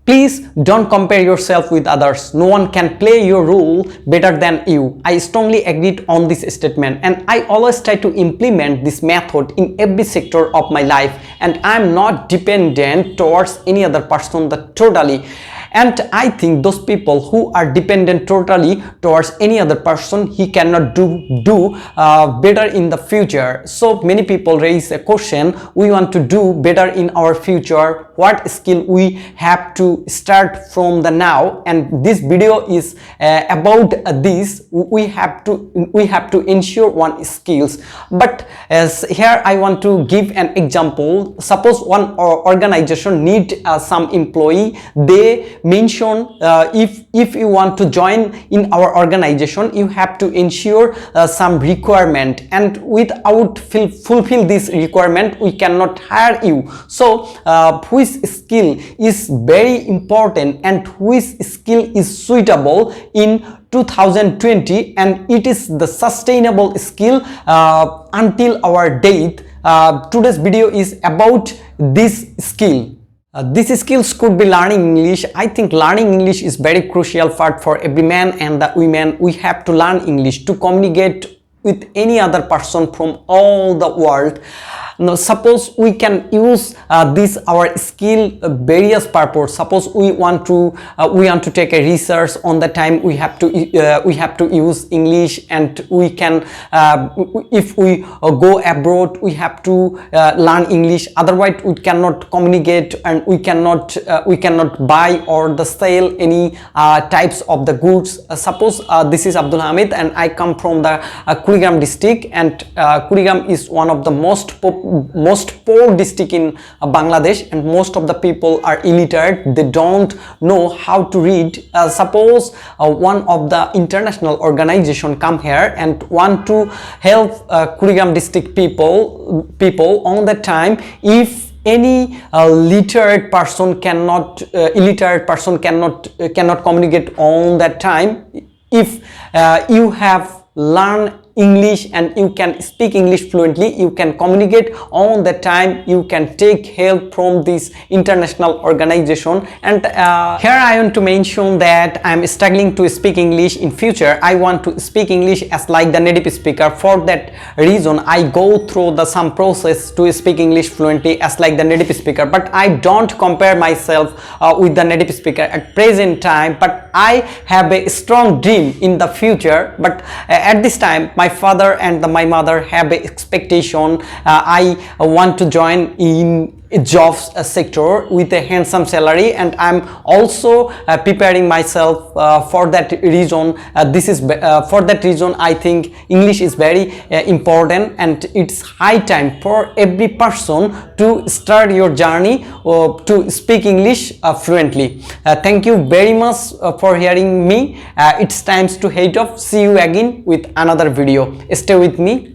Please don't compare yourself with others. No one can play your role better than you. I strongly agree on this statement, and I always try to implement this method in every sector of my life, and I'm not dependent towards any other person totally. And I think those people who are dependent totally towards any other person, he cannot do better in the future. So many people raise a question, we want to do better in our future, what skill we have to start from the now, and this video is about this. We have to ensure one skills. But as here I want to give an example. Suppose one organization need some employee. They mention if you want to join in our organization, you have to ensure some requirement, and without fulfill this requirement we cannot hire you. So which skill is very important and which skill is suitable in 2020, and it is the sustainable skill until our death. Today's video is about this skill. These skills could be learning English. I think learning English is very crucial part for every man and the women. We have to learn English to communicate with any other person from all the world. Now suppose we can use this our skill various purpose. Suppose we want to take a research on the time, we have to use English, and we can if we go abroad we have to learn English, otherwise we cannot communicate, and we cannot buy or sell any types of the goods. Suppose this is Abdul Hamid and I come from the Kurigram district, and Kurigram is one of the most poor district in Bangladesh, and most of the people are illiterate. They don't know how to read. Suppose one of the international organization come here and want to help Kurigram district people on the time. If any illiterate person cannot communicate on that time, if you have learned English and you can speak English fluently, you can communicate on the time, you can take help from this international organization. And here I want to mention that I am struggling to speak English. In future I want to speak English as like the native speaker. For that reason I go through some process to speak English fluently as like the native speaker, but I don't compare myself with the native speaker at present time. But I have a strong dream in the future, but at this time my father and my mother have an expectation. I want to join in jobs sector with a handsome salary, and I'm also preparing myself for that reason. For that reason I think English is very important, and it's high time for every person to start your journey to speak English fluently. Thank you very much for hearing me. It's time to head off. See you again with another video. Stay with me.